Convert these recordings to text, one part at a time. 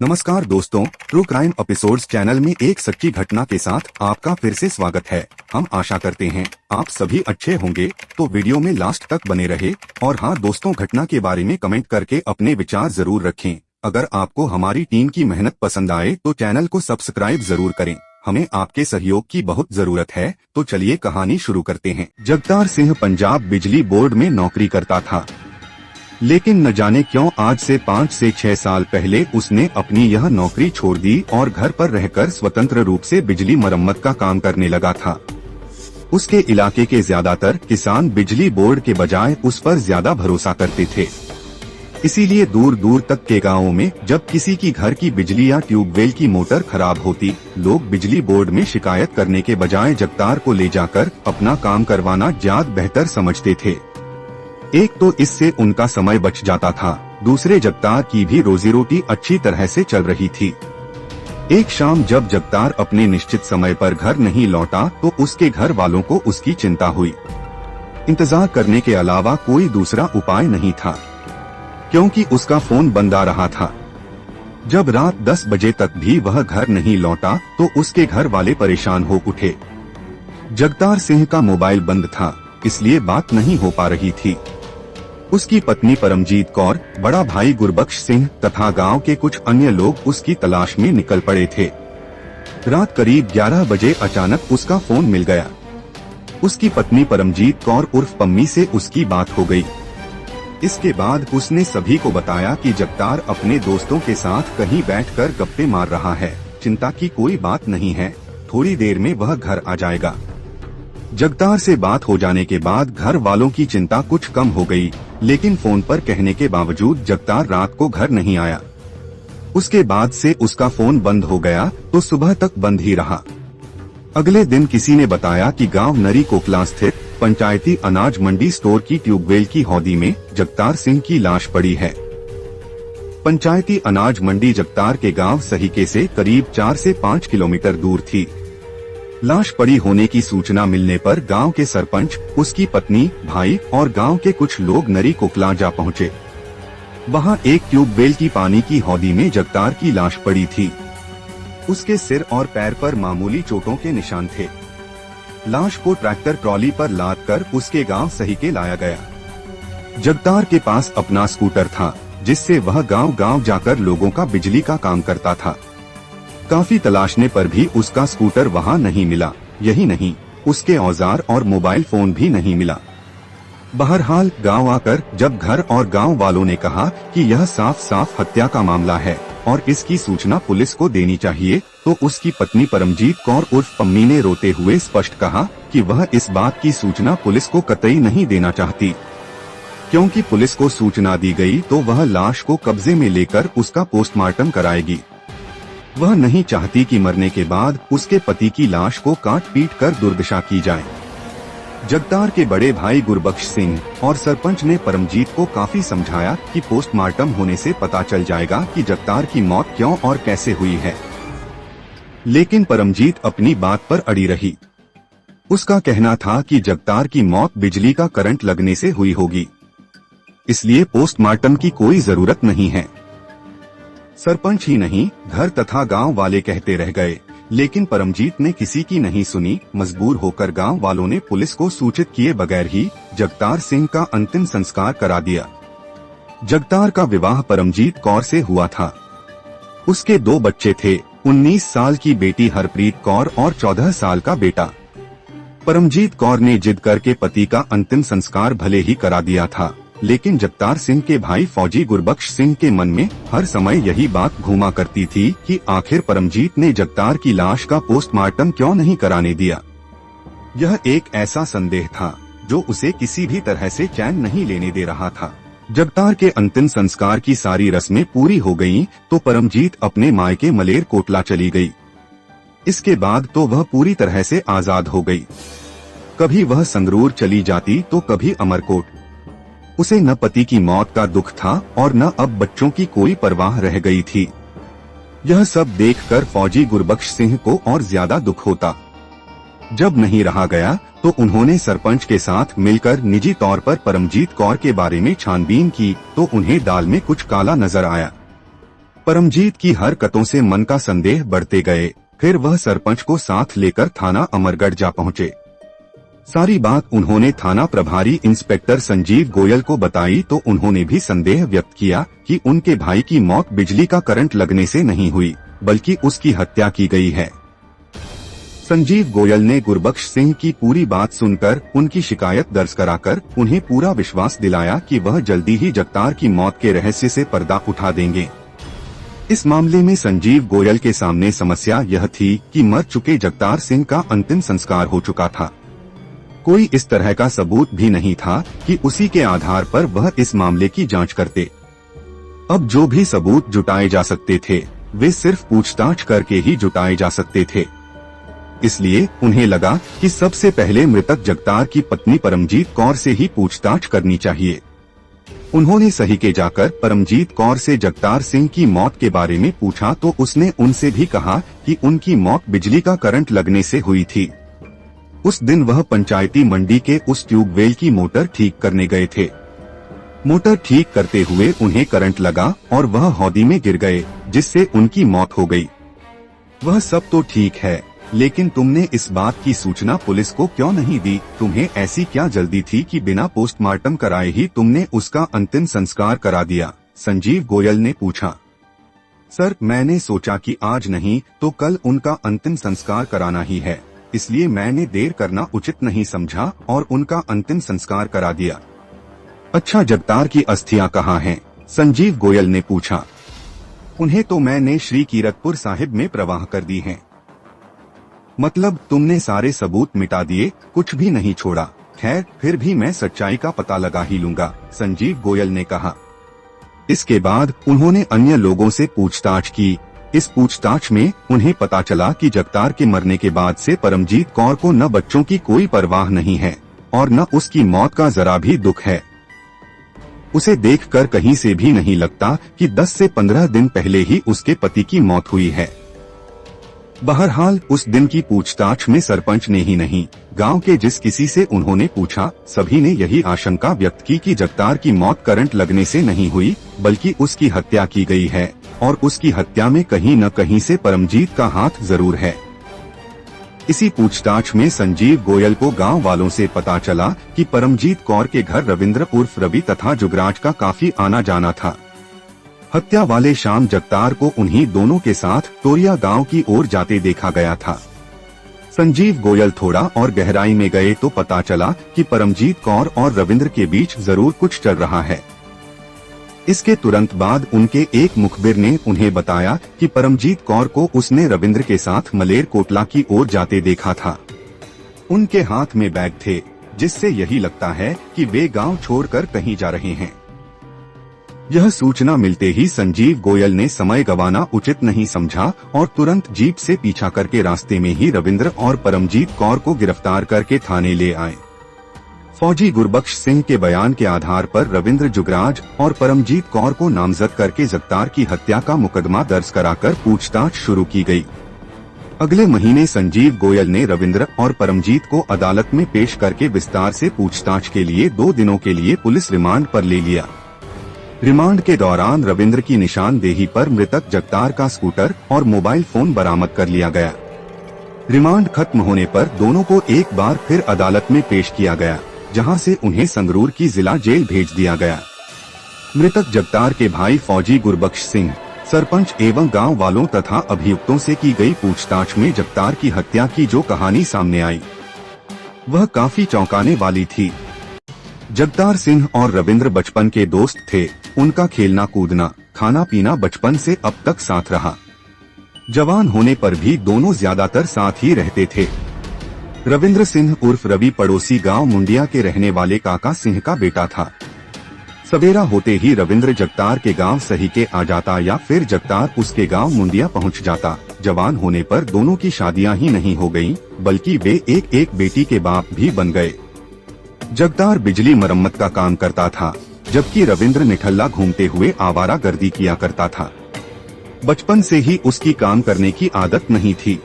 नमस्कार दोस्तों, true crime episodes channel में एक सच्ची घटना के साथ आपका फिर से स्वागत है। हम आशा करते हैं आप सभी अच्छे होंगे, तो वीडियो में लास्ट तक बने रहे। और हाँ दोस्तों, घटना के बारे में कमेंट करके अपने विचार जरूर रखें। अगर आपको हमारी टीम की मेहनत पसंद आए तो चैनल को सब्सक्राइब जरूर करें। हमें आपके सहयोग की बहुत जरूरत है। तो चलिए कहानी शुरू करते हैं। जगतार सिंह पंजाब बिजली बोर्ड में नौकरी करता था, लेकिन न जाने क्यों आज से 5 से 6 साल पहले उसने अपनी यह नौकरी छोड़ दी और घर पर रहकर स्वतंत्र रूप से बिजली मरम्मत का काम करने लगा था। उसके इलाके के ज्यादातर किसान बिजली बोर्ड के बजाय उस पर ज्यादा भरोसा करते थे। इसीलिए दूर दूर तक के गांवों में जब किसी की घर की बिजली या ट्यूबवेल की मोटर खराब होती, लोग बिजली बोर्ड में शिकायत करने के बजाय जगतार को ले जाकर अपना काम करवाना ज्यादा बेहतर समझते थे। एक तो इससे उनका समय बच जाता था, दूसरे जगतार की भी रोजी रोटी अच्छी तरह से चल रही थी। एक शाम जब जगतार अपने निश्चित समय पर घर नहीं लौटा तो उसके घर वालों को उसकी चिंता हुई। इंतजार करने के अलावा कोई दूसरा उपाय नहीं था, क्योंकि उसका फोन बंद आ रहा था। जब रात 10 बजे तक भी वह घर नहीं लौटा तो उसके घर वाले परेशान हो उठे। जगतार सिंह का मोबाइल बंद था, इसलिए बात नहीं हो पा रही थी। उसकी पत्नी परमजीत कौर, बड़ा भाई गुरबख्श सिंह तथा गांव के कुछ अन्य लोग उसकी तलाश में निकल पड़े थे। रात करीब 11 बजे अचानक उसका फोन मिल गया। उसकी पत्नी परमजीत कौर उर्फ पम्मी से उसकी बात हो गई। इसके बाद उसने सभी को बताया कि जगतार अपने दोस्तों के साथ कहीं बैठकर गप्पे मार रहा है। चिंता की कोई बात नहीं है, थोड़ी देर में वह घर आ जाएगा। जगतार से बात हो जाने के बाद घर वालों की चिंता कुछ कम हो गई, लेकिन फोन पर कहने के बावजूद जगतार रात को घर नहीं आया। उसके बाद से उसका फोन बंद हो गया तो सुबह तक बंद ही रहा। अगले दिन किसी ने बताया कि गांव नरी कोकला स्थित पंचायती अनाज मंडी स्टोर की ट्यूबवेल की हौदी में जगतार सिंह की लाश पड़ी है। पंचायती अनाज मंडी जगतार के गांव सहीके से करीब 4 से 5 किलोमीटर दूर थी। लाश पड़ी होने की सूचना मिलने पर गांव के सरपंच, उसकी पत्नी, भाई और गांव के कुछ लोग नरी कोकला जा पहुंचे। वहां एक ट्यूबवेल की पानी की हौदी में जगतार की लाश पड़ी थी। उसके सिर और पैर पर मामूली चोटों के निशान थे। लाश को ट्रैक्टर ट्रॉली पर लादकर उसके गांव सहीके लाया गया। जगतार के पास अपना स्कूटर था, जिससे वह गांव गांव जाकर लोगों का बिजली का काम करता था। काफी तलाशने पर भी उसका स्कूटर वहां नहीं मिला। यही नहीं, उसके औजार और मोबाइल फोन भी नहीं मिला। बहरहाल गांव आकर जब घर और गांव वालों ने कहा कि यह साफ साफ हत्या का मामला है और इसकी सूचना पुलिस को देनी चाहिए, तो उसकी पत्नी परमजीत कौर उर्फ पम्मी ने रोते हुए स्पष्ट कहा कि वह इस बात की सूचना पुलिस को कतई नहीं देना चाहती, क्योंकि पुलिस को सूचना दी गई तो वह लाश को कब्जे में लेकर उसका पोस्टमार्टम कराएगी। वह नहीं चाहती कि मरने के बाद उसके पति की लाश को काट पीट कर दुर्दशा की जाए। जगतार के बड़े भाई गुरबख्श सिंह और सरपंच ने परमजीत को काफी समझाया कि पोस्टमार्टम होने से पता चल जाएगा कि जगतार की मौत क्यों और कैसे हुई है, लेकिन परमजीत अपनी बात पर अड़ी रही। उसका कहना था कि जगतार की मौत बिजली का करंट लगने से हुई होगी, इसलिए पोस्टमार्टम की कोई जरूरत नहीं है। सरपंच ही नहीं, घर तथा गांव वाले कहते रह गए, लेकिन परमजीत ने किसी की नहीं सुनी। मजबूर होकर गांव वालों ने पुलिस को सूचित किए बगैर ही जगतार सिंह का अंतिम संस्कार करा दिया। जगतार का विवाह परमजीत कौर से हुआ था। उसके 2 बच्चे थे, 19 साल की बेटी हरप्रीत कौर और 14 साल का बेटा। परमजीत कौर ने जिद करके पति का अंतिम संस्कार भले ही करा दिया था, लेकिन जगतार सिंह के भाई फौजी गुरबख्श सिंह के मन में हर समय यही बात घूमा करती थी कि आखिर परमजीत ने जगतार की लाश का पोस्टमार्टम क्यों नहीं कराने दिया। यह एक ऐसा संदेह था जो उसे किसी भी तरह से चैन नहीं लेने दे रहा था। जगतार के अंतिम संस्कार की सारी रस्में पूरी हो गईं, तो परमजीत अपने मायके मलेर कोटला चली गई। इसके बाद तो वह पूरी तरह से आजाद हो गई। कभी वह संगरूर चली जाती तो कभी अमरकोट। उसे न पति की मौत का दुख था और न अब बच्चों की कोई परवाह रह गई थी। यह सब देखकर फौजी गुरबख्श सिंह को और ज्यादा दुख होता। जब नहीं रहा गया तो उन्होंने सरपंच के साथ मिलकर निजी तौर पर परमजीत कौर के बारे में छानबीन की, तो उन्हें दाल में कुछ काला नजर आया। परमजीत की हरकतों से मन का संदेह बढ़ते गए। फिर वह सरपंच को साथ लेकर थाना अमरगढ़ जा पहुँचे। सारी बात उन्होंने थाना प्रभारी इंस्पेक्टर संजीव गोयल को बताई तो उन्होंने भी संदेह व्यक्त किया कि उनके भाई की मौत बिजली का करंट लगने से नहीं हुई, बल्कि उसकी हत्या की गई है। संजीव गोयल ने गुरबख्श सिंह की पूरी बात सुनकर उनकी शिकायत दर्ज कराकर उन्हें पूरा विश्वास दिलाया कि वह जल्दी ही जगतार की मौत के रहस्य से पर्दा उठा देंगे। इस मामले में संजीव गोयल के सामने समस्या यह थी कि मर चुके जगतार सिंह का अंतिम संस्कार हो चुका था। कोई इस तरह का सबूत भी नहीं था कि उसी के आधार पर वह इस मामले की जांच करते। अब जो भी सबूत जुटाए जा सकते थे वे सिर्फ पूछताछ करके ही जुटाए जा सकते थे। इसलिए उन्हें लगा कि सबसे पहले मृतक जगतार की पत्नी परमजीत कौर से ही पूछताछ करनी चाहिए। उन्होंने सही के जाकर परमजीत कौर से जगतार सिंह की मौत के बारे में पूछा तो उसने उनसे भी कहा कि उनकी मौत बिजली का करंट लगने से हुई थी। उस दिन वह पंचायती मंडी के उस ट्यूबवेल की मोटर ठीक करने गए थे। मोटर ठीक करते हुए उन्हें करंट लगा और वह हौदी में गिर गए, जिससे उनकी मौत हो गई। वह सब तो ठीक है, लेकिन तुमने इस बात की सूचना पुलिस को क्यों नहीं दी? तुम्हें ऐसी क्या जल्दी थी कि बिना पोस्टमार्टम कराए ही तुमने उसका अंतिम संस्कार करा दिया? संजीव गोयल ने पूछा। सर, मैंने सोचा कि आज नहीं तो कल उनका अंतिम संस्कार कराना ही है, इसलिए मैंने देर करना उचित नहीं समझा और उनका अंतिम संस्कार करा दिया। अच्छा, जगतार की अस्थियां कहाँ हैं? संजीव गोयल ने पूछा। उन्हें तो मैंने श्री कीरतपुर साहिब में प्रवाह कर दी हैं। मतलब तुमने सारे सबूत मिटा दिए, कुछ भी नहीं छोड़ा? खैर, फिर भी मैं सच्चाई का पता लगा ही लूंगा, संजीव गोयल ने कहा। इसके बाद उन्होंने अन्य लोगों से पूछताछ की। इस पूछताछ में उन्हें पता चला कि जगतार के मरने के बाद से परमजीत कौर को न बच्चों की कोई परवाह नहीं है और न उसकी मौत का जरा भी दुख है। उसे देखकर कहीं से भी नहीं लगता कि 10 से 15 दिन पहले ही उसके पति की मौत हुई है। बहरहाल उस दिन की पूछताछ में सरपंच ने ही नहीं, गांव के जिस किसी से उन्होंने पूछा, सभी ने यही आशंका व्यक्त की कि जगतार की मौत करंट लगने से नहीं हुई, बल्कि उसकी हत्या की गई है और उसकी हत्या में कहीं न कहीं से परमजीत का हाथ जरूर है। इसी पूछताछ में संजीव गोयल को गांव वालों से पता चला कि परमजीत कौर के घर रविंद्र उर्फ रवि तथा जुगराज का काफी आना जाना था। हत्या वाले शाम जगतार को उन्हीं दोनों के साथ तोरिया गांव की ओर जाते देखा गया था। संजीव गोयल थोड़ा और गहराई में गए तो पता चला कि परमजीत कौर और रविंद्र के बीच जरूर कुछ चल रहा है। इसके तुरंत बाद उनके एक मुखबिर ने उन्हें बताया कि परमजीत कौर को उसने रविंद्र के साथ मलेर कोटला की ओर जाते देखा था। उनके हाथ में बैग थे, जिससे यही लगता है कि वे गांव छोड़कर कहीं जा रहे हैं। यह सूचना मिलते ही संजीव गोयल ने समय गंवाना उचित नहीं समझा और तुरंत जीप से पीछा करके रास्ते में ही रविंद्र और परमजीत कौर को गिरफ्तार करके थाने ले आए। फौजी गुरबख्श सिंह के बयान के आधार पर रविंद्र, जुगराज और परमजीत कौर को नामजद करके जगतार की हत्या का मुकदमा दर्ज कराकर पूछताछ शुरू की गई। अगले महीने संजीव गोयल ने रविंद्र और परमजीत को अदालत में पेश करके विस्तार से पूछताछ के लिए 2 दिनों के लिए पुलिस रिमांड पर ले लिया। रिमांड के दौरान रविंद्र की निशानदेही पर मृतक जगतार का स्कूटर और मोबाइल फोन बरामद कर लिया गया। रिमांड खत्म होने पर दोनों को एक बार फिर अदालत में पेश किया गया, जहां से उन्हें संगरूर की जिला जेल भेज दिया गया। मृतक जगतार के भाई फौजी गुरबख्श सिंह, सरपंच एवं गांव वालों तथा अभियुक्तों से की गई पूछताछ में जगतार की हत्या की जो कहानी सामने आई, वह काफी चौंकाने वाली थी। जगतार सिंह और रविंद्र बचपन के दोस्त थे। उनका खेलना कूदना, खाना पीना बचपन से अब तक साथ रहा। जवान होने पर भी दोनों ज्यादातर साथ ही रहते थे। रविंद्र सिंह उर्फ रवि पड़ोसी गांव मुंडिया के रहने वाले काका सिंह का बेटा था। सवेरा होते ही रविंद्र जगतार के गांव सही के आ जाता या फिर जगतार उसके गांव मुंडिया पहुंच जाता। जवान होने पर दोनों की शादियां ही नहीं हो गईं, बल्कि वे एक एक बेटी के बाप भी बन गए। जगतार बिजली मरम्मत का काम करता था, जबकि रविंद्र निठल्ला घूमते हुए आवारागर्दी किया करता था। बचपन से ही उसकी काम करने की आदत नहीं थी।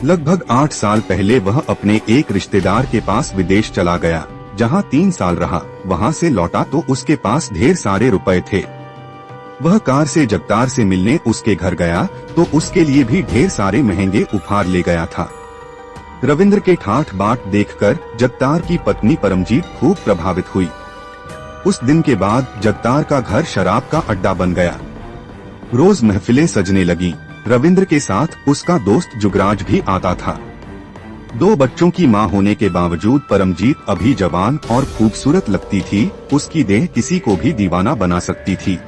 लगभग 8 साल पहले वह अपने एक रिश्तेदार के पास विदेश चला गया, जहां 3 साल रहा। वहां से लौटा तो उसके पास ढेर सारे रुपए थे। वह कार से जगतार से मिलने उसके घर गया तो उसके लिए भी ढेर सारे महंगे उपहार ले गया था। रविंद्र के ठाठ बाट देखकर जगतार की पत्नी परमजीत खूब प्रभावित हुई। उस दिन के बाद जगतार का घर शराब का अड्डा बन गया। रोज महफिलें सजने लगी। रविंद्र के साथ उसका दोस्त जुगराज भी आता था। 2 बच्चों की मां होने के बावजूद परमजीत अभी जवान और खूबसूरत लगती थी। उसकी देह किसी को भी दीवाना बना सकती थी।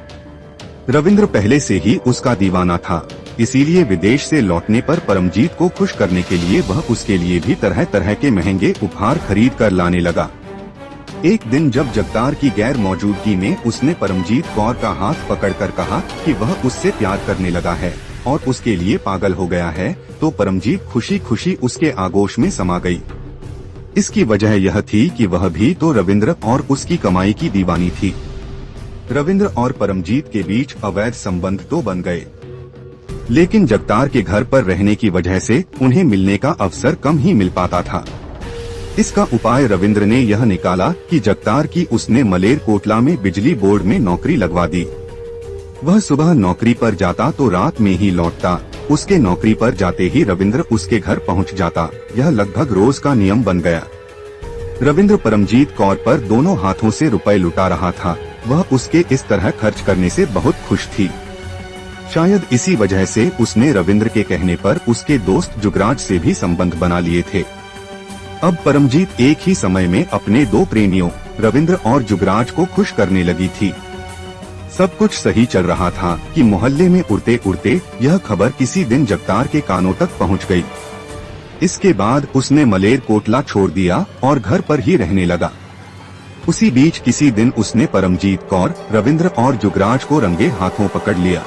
रविंद्र पहले से ही उसका दीवाना था, इसीलिए विदेश से लौटने पर परमजीत को खुश करने के लिए वह उसके लिए भी तरह तरह के महंगे उपहार खरीद कर लाने लगा। एक दिन जब जगतार की गैर मौजूदगी में उसने परमजीत कौर का हाथ पकड़कर कहा कि वह उससे प्यार करने लगा है और उसके लिए पागल हो गया है, तो परमजीत खुशी खुशी उसके आगोश में समा गई। इसकी वजह यह थी कि वह भी तो रविंद्र और उसकी कमाई की दीवानी थी। रविंद्र और परमजीत के बीच अवैध संबंध तो बन गए, लेकिन जगतार के घर पर रहने की वजह से उन्हें मिलने का अवसर कम ही मिल पाता था। इसका उपाय रविंद्र ने यह निकाला कि जगतार की उसने मलेरकोटला में बिजली बोर्ड में नौकरी लगवा दी। वह सुबह नौकरी पर जाता तो रात में ही लौटता। उसके नौकरी पर जाते ही रविंद्र उसके घर पहुंच जाता। यह लगभग रोज का नियम बन गया। रविंद्र परमजीत कौर पर दोनों हाथों से रुपए लुटा रहा था। वह उसके इस तरह खर्च करने से बहुत खुश थी। शायद इसी वजह से उसने रविंद्र के कहने पर उसके दोस्त जुगराज से भी संबंध बना लिए थे। अब परमजीत एक ही समय में अपने 2 प्रेमियों रविंद्र और जुगराज को खुश करने लगी थी। सब कुछ सही चल रहा था कि मोहल्ले में उड़ते उड़ते यह खबर किसी दिन जगतार के कानों तक पहुंच गई। इसके बाद उसने मलेरकोटला छोड़ दिया और घर पर ही रहने लगा। उसी बीच किसी दिन उसने परमजीत कौर, रविंद्र और जुगराज को रंगे हाथों पकड़ लिया।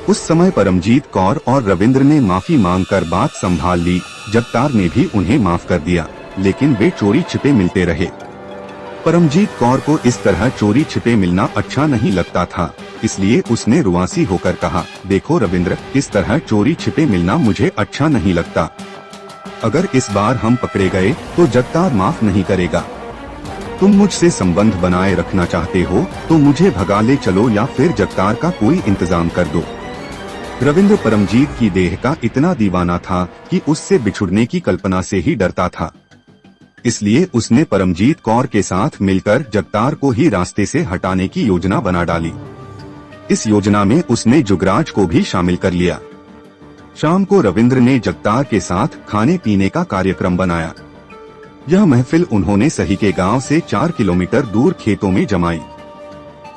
उस समय परमजीत कौर और रविंद्र ने माफी मांगकर बात संभाल ली। जगतार ने भी उन्हें माफ कर दिया, लेकिन वे चोरी छिपे मिलते रहे। परमजीत कौर को इस तरह चोरी छिपे मिलना अच्छा नहीं लगता था, इसलिए उसने रुआसी होकर कहा, देखो रविंद्र, इस तरह चोरी छिपे मिलना मुझे अच्छा नहीं लगता। अगर इस बार हम पकड़े गए तो जगतार माफ नहीं करेगा। तुम मुझसे संबंध बनाए रखना चाहते हो तो मुझे भगा ले चलो या फिर जगतार का कोई इंतजाम कर दो। रविंद्र परमजीत की देह का इतना दीवाना था कि उससे बिछुड़ने की कल्पना से ही डरता था। इसलिए उसने परमजीत कौर के साथ मिलकर जगतार को ही रास्ते से हटाने की योजना बना डाली। इस योजना में उसने जुगराज को भी शामिल कर लिया। शाम को रविंद्र ने जगतार के साथ खाने पीने का कार्यक्रम बनाया। यह महफिल उन्होंने सही के गांव से 4 किलोमीटर दूर खेतों में जमाई।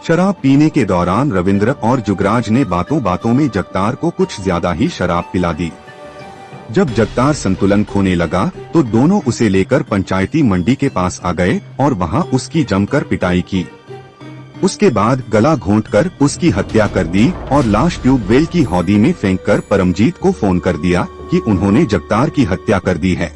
शराब पीने के दौरान रविंद्र और जुगराज ने बातों बातों में जगतार को कुछ ज्यादा ही शराब पिला दी। जब जगतार संतुलन खोने लगा तो दोनों उसे लेकर पंचायती मंडी के पास आ गए और वहां उसकी जमकर पिटाई की। उसके बाद गला घोंटकर उसकी हत्या कर दी और लाश ट्यूबवेल की हौदी में फेंककर परमजीत को फोन कर दिया कि उन्होंने जगतार की हत्या कर दी है।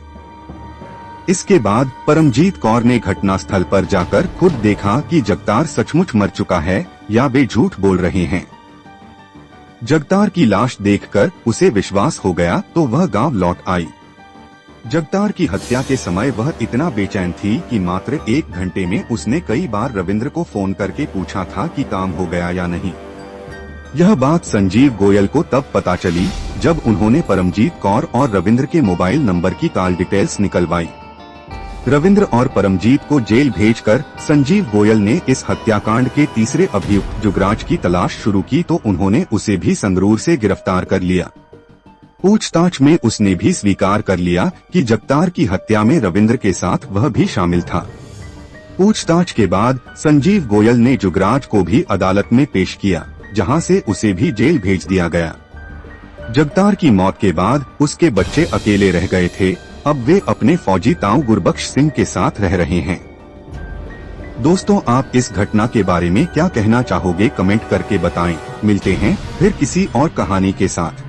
इसके बाद परमजीत कौर ने घटनास्थल पर जाकर खुद देखा कि जगतार सचमुच मर चुका है या वे झूठ बोल रहे हैं। जगतार की लाश देखकर उसे विश्वास हो गया तो वह गांव लौट आई। जगतार की हत्या के समय वह इतना बेचैन थी कि मात्र 1 घंटे में उसने कई बार रविंद्र को फोन करके पूछा था कि काम हो गया या नहीं। यह बात संजीव गोयल को तब पता चली जब उन्होंने परमजीत कौर और रविंद्र के मोबाइल नंबर की कॉल डिटेल्स निकलवाई। रविंद्र और परमजीत को जेल भेजकर संजीव गोयल ने इस हत्याकांड के तीसरे अभियुक्त जुगराज की तलाश शुरू की तो उन्होंने उसे भी संगरूर से गिरफ्तार कर लिया। पूछताछ में उसने भी स्वीकार कर लिया कि जगतार की हत्या में रविंद्र के साथ वह भी शामिल था। पूछताछ के बाद संजीव गोयल ने जुगराज को भी अदालत में पेश किया, जहां से उसे भी जेल भेज दिया गया। जगतार की मौत के बाद उसके बच्चे अकेले रह गए थे। अब वे अपने फौजी ताऊ गुरबख्श सिंह के साथ रह रहे हैं। दोस्तों, आप इस घटना के बारे में क्या कहना चाहोगे? कमेंट करके बताएं। मिलते हैं फिर किसी और कहानी के साथ।